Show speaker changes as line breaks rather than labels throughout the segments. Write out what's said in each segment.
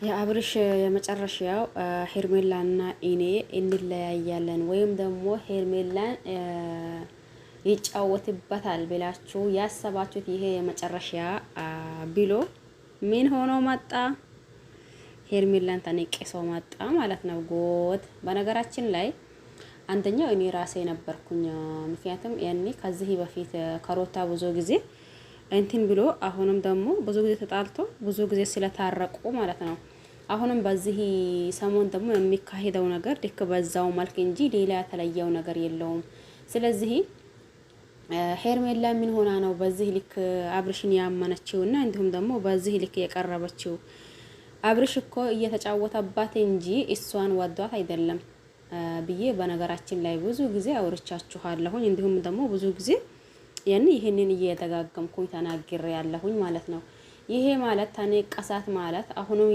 የአብርሽ የመጨረሻው ሄርሜላና እኔ እንለያያለን ወይም ደግሞ ሄርሜላን ይጫወትበታል ብላችሁ ያሰባችሁት ይሄ የመጨረሻ ብሎ ምን ሆኖ መጣ? ሄርሜላን ተነቅሶ መጣ ማለት ነው። ጎት በነገራችን ላይ አንደኛው እኔ ራሴ ነበርኩኝ። ምክንያቱም ያኔ ከዚህ በፊት ከሮታ ብዙ ጊዜ እንትን ብሎ አሁንም ደግሞ ብዙ ጊዜ ተጣልቶ ብዙ ጊዜ ስለታረቁ ማለት ነው። አሁንም በዚህ ሰሞን ደግሞ የሚካሄደው ነገር ልክ በዛው መልክ እንጂ ሌላ የተለየው ነገር የለውም። ስለዚህ ሄርሜላ ምን ሆና ነው በዚህ ልክ አብርሽን ያመነችውና እንዲሁም ደግሞ በዚህ ልክ የቀረበችው? አብርሽ እኮ እየተጫወተባት እንጂ እሷን ወዷት አይደለም ብዬ በነገራችን ላይ ብዙ ጊዜ አውርቻችኋለሁኝ። እንዲሁም ደግሞ ብዙ ጊዜ ይሄንን እየተጋገምኩኝ ተናግሬ ያለሁኝ ማለት ነው። ይሄ ማለት ተነቀሳት ማለት አሁንም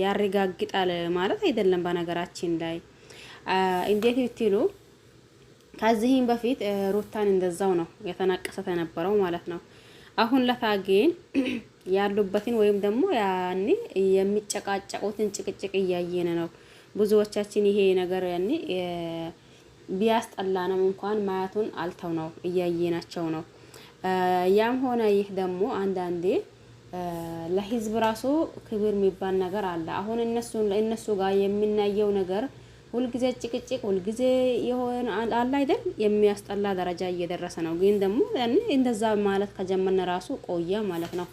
ያረጋግጣል ማለት አይደለም። በነገራችን ላይ እንዴት ብትሉ ከዚህም በፊት ሩታን እንደዛው ነው የተናቀሰት የነበረው ማለት ነው። አሁን ለታገን ያሉበትን ወይም ደግሞ የሚጨቃጨቁትን ጭቅጭቅ እያየን ነው ብዙዎቻችን። ይሄ ነገር ቢያስጠላንም እንኳን ማያቱን አልተው ነው እያየናቸው ነው። ያም ሆነ ይህ ደግሞ አንዳንዴ ለህዝብ ራሱ ክብር የሚባል ነገር አለ። አሁን እነሱ ጋር የምናየው ነገር ሁልጊዜ ጭቅጭቅ፣ ሁልጊዜ የሆነ አለ አይደል የሚያስጠላ ደረጃ እየደረሰ ነው። ግን ደግሞ እንደዛ ማለት ከጀመነ ራሱ ቆየ ማለት ነው።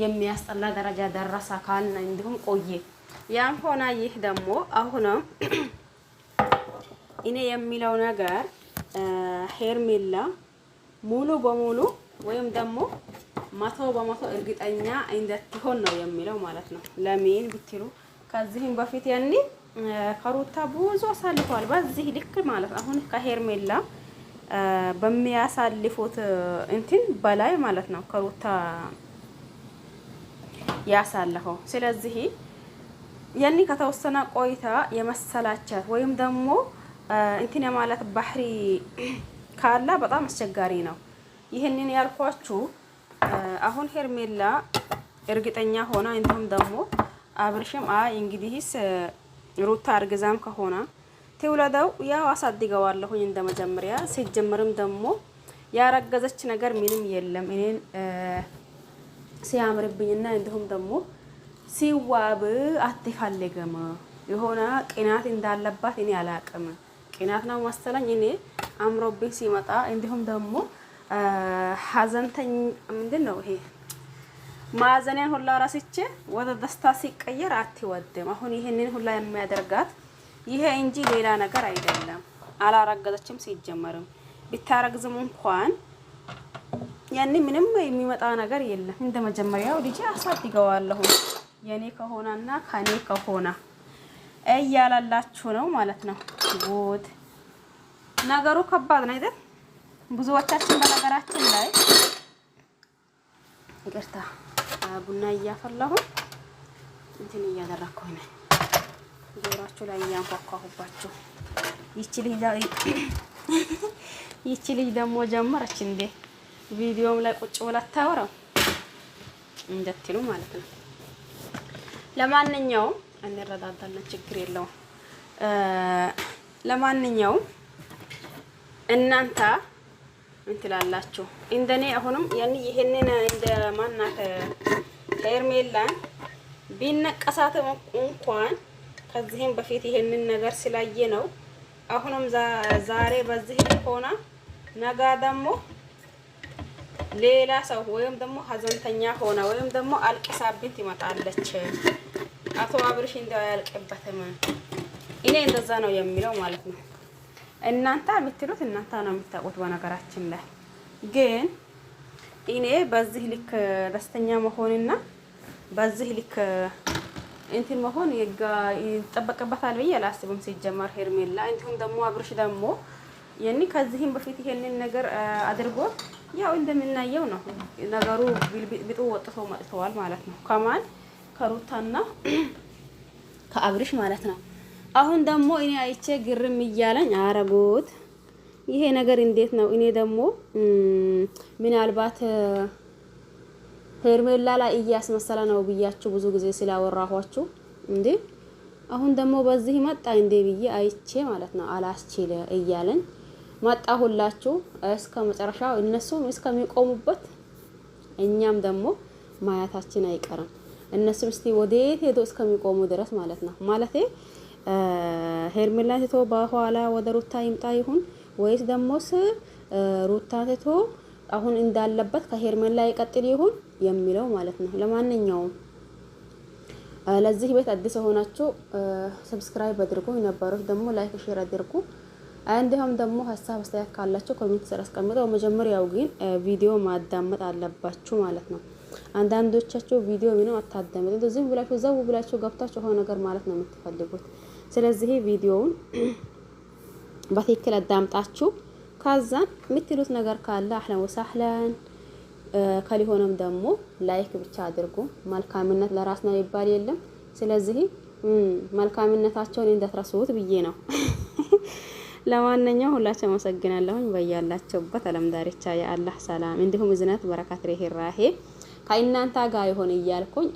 የሚያስጠላ ደረጃ ደረሰ ካልን እንዲሁም ቆየ። ያም ሆነ ይህ ደግሞ አሁንም እኔ የሚለው ነገር ሄርሜላ ሙሉ በሙሉ ወይም ደግሞ 100% እርግጠኛ እንድትሆን ነው የሚለው ማለት ነው። ለምን ብትሉ ከዚህም በፊት ከሩታ ብዙ አሳልፈዋል በዚህ ልክ ማለት አሁን ከሄርሜላ በሚያሳልፉት እንትን በላይ ማለት ነው ከሩታ ያሳለፈው። ስለዚህ ከተወሰነ ቆይታ የመሰላቸት ወይም ደግሞ እንትን የማለት ባህሪ ካላ በጣም አስቸጋሪ ነው። ይሄንን ያልኳችሁ አሁን ሄርሜላ እርግጠኛ ሆና እንዲሁም ደግሞ አብርሽም እንግዲህስ ሩታ እርግዛም ከሆነ ትውለደው ያው አሳድገዋለሁኝ እንደመጀመሪያ ሲጀምርም ደግሞ ያረገዘች ነገር ምንም የለም እኔን ሲያምርብኝና እንዲሁም ደግሞ ሲዋብ አትፈልግም። የሆነ ቅናት እንዳለባት እኔ አላቅም። ቅናት ነው መሰለኝ እኔ አምሮብኝ ሲመጣ እንዲሁም ደግሞ ሀዘንተኝ ምንድነው ይሄ ማዘኔን ሁላ ራስቼ ወደ ደስታ ሲቀየር አትወድም። አሁን ይሄንን ሁላ የሚያደርጋት ይሄ እንጂ ሌላ ነገር አይደለም። አላረገዘችም። ሲጀመርም ቢታረግዝም እንኳን ምንም የሚመጣ ነገር የለም። እንደመጀመሪያው ልጅ አሳድገዋለሁ የኔ ከሆነና ከኔ ከሆነ እያላላችሁ ነው ማለት ነው። ጉድ ነገሩ ከባድ ነው አይደል? ብዙዎቻችን በነገራችን ላይ ይቅርታ ቡና እያፈላሁ እንትን እያደረኩኝ ነው። ጆሮአችሁ ላይ እያንኳኳሁባችሁ ይቺ ልጅ ደግሞ ጀመረች እንዴ ቪዲዮም ላይ ቁጭ ብላ ታወራው እንደትሉ ማለት ነው። ለማንኛውም እንረዳዳለን፣ ችግር የለውም። ለማንኛውም እናንተ እንትላላችሁ እንደኔ አሁንም ይሄንን እንደ ማናት ሄርሜላን ቢነቀሳትም እንኳን ከዚህም በፊት ይሄንን ነገር ስላየ ነው። አሁንም ዛሬ በዚህ ሆና ነገ ደግሞ ሌላ ሰው ወይም ደግሞ ሀዘንተኛ ሆና ወይም ደግሞ አልቅሳብኝ ትመጣለች። አቶ አብርሽ እንደው ያልቀበተም እኔ እንደዛ ነው የሚለው ማለት ነው። እናንተ የምትሉት እናንተ ነው የምታውቁት። በነገራችን ላይ ግን እኔ በዚህ ልክ ደስተኛ መሆንና በዚህ ልክ እንትን መሆን ይጠበቅበታል ብዬ አላስብም። ሲጀመር ሄርሜላ እንዲሁም ደግሞ አብርሽ ደግሞ ከዚህም በፊት ይሄንን ነገር አድርጎ ያው እንደምናየው ነው ነገሩ ቢጡ ወጥቶ መጥተዋል ማለት ነው። ከማን ከሩታና ከአብርሽ ማለት ነው። አሁን ደግሞ እኔ አይቼ ግርም እያለኝ አረጉት ይሄ ነገር እንዴት ነው? እኔ ደግሞ ምናልባት ሄርሜላ ላይ እያስመሰለ ነው ብያችሁ ብዙ ጊዜ ስላወራኋችሁ እንዴ አሁን ደግሞ በዚህ መጣ እንዴ ብዬ አይቼ ማለት ነው አላስችል እያለን መጣ ሁላችሁ እስከ መጨረሻው እነሱም እስከሚቆሙበት እኛም ደግሞ ማያታችን አይቀርም። እነሱም እስቲ ወዴት ሄዶ እስከሚቆሙ ድረስ ማለት ነው። ማለቴ ሄርሜላ ትቶ በኋላ ወደ ሩታ ይምጣ ይሁን ወይስ ደሞስ ሩታ ትቶ አሁን እንዳለበት ከሄርሜላ ይቀጥል ይሁን የሚለው ማለት ነው። ለማንኛውም ለዚህ ቤት አዲስ ሆናችሁ ሰብስክራይብ አድርጉ፣ የነበሩት ደግሞ ላይክ ሼር አድርጉ። እንዲሁም ደግሞ ሀሳብ አስተያየት ካላችሁ ኮሜንት ስር አስቀምጠው። መጀመሪያው ግን ቪዲዮ ማዳመጥ አለባችሁ ማለት ነው። አንዳንዶቻችሁ ቪዲዮ ምንም አታዳምጡ፣ ዝም ብላችሁ ዘው ብላችሁ ገብታችሁ ሆነ ነገር ማለት ነው የምትፈልጉት። ስለዚህ ቪዲዮውን በትክክል አዳምጣችሁ ካዛን የምትሉት ነገር ካለ አህለን ወሳህለን ከሊሆነም ደግሞ ላይክ ብቻ አድርጉ። መልካምነት ለራስ ነው ይባል የለም። ስለዚህ መልካምነታቸውን እንዳትረሱት ብዬ ነው። ለማንኛውም ሁላችሁ አመሰግናለሁኝ። በያላችሁበት ዓለም ዳርቻ የአላህ ሰላም እንዲሁም እዝነት በረከት ርህራሄ ከእናንተ ጋር ይሆን እያልኩኝ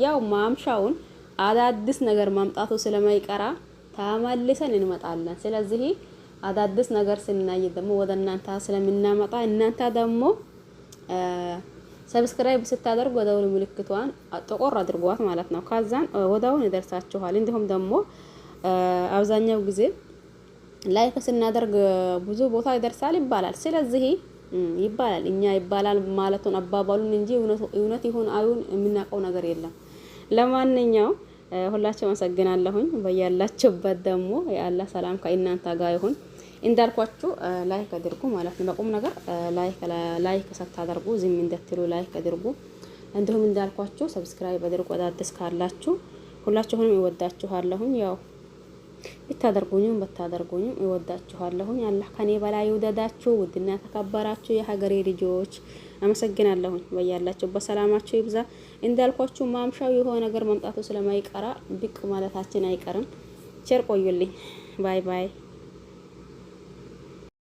ያው ማምሻውን አዳዲስ ነገር ማምጣቱ ስለማይቀራ ተመልሰን እንመጣለን። ስለዚህ አዳዲስ ነገር ስናይ ደግሞ ወደ እናንተ ስለምናመጣ እናንተ ደግሞ ሰብስክራይብ ስታደርጉ ወደው ምልክቷን ጥቆር አድርጓት ማለት ነው። ካዛን ወደው ይደርሳችኋል። እንዲሁም ደግሞ አብዛኛው ጊዜ ላይክ ስናደርግ ብዙ ቦታ ይደርሳል ይባላል። ስለዚህ ይባላል እኛ ይባላል ማለቱን አባባሉን እንጂ እውነት ይሁን አይሁን የምናውቀው ነገር የለም። ለማንኛውም ሁላችሁ አመሰግናለሁኝ። በያላችሁበት ደግሞ የአላህ ሰላም ከእናንተ ጋር ይሁን። እንዳልኳችሁ ላይክ አድርጉ ማለት ነው። በቁም ነገር ላይክ ሳታደርጉ ዝም እንዳትሉ ላይክ አድርጉ። እንዲሁም እንዳልኳችሁ ሰብስክራይብ አድርጉ። አዳዲስ ካላችሁ ሁላችሁንም እወዳችኋለሁኝ። ያው ብታደርጉኝም በታደርጉኝም እወዳችኋለሁኝ። አላህ ከኔ በላይ ይውደዳችሁ። ውድና ተከበራችሁ የሀገሬ ልጆች አመሰግናለሁኝ። በያላችሁበት ሰላማችሁ ይብዛ። እንዳልኳችሁ ማምሻው የሆነ ነገር መምጣቱ ስለማይቀራ ብቅ ማለታችን አይቀርም። ቸር ቆዩልኝ። ባይ ባይ።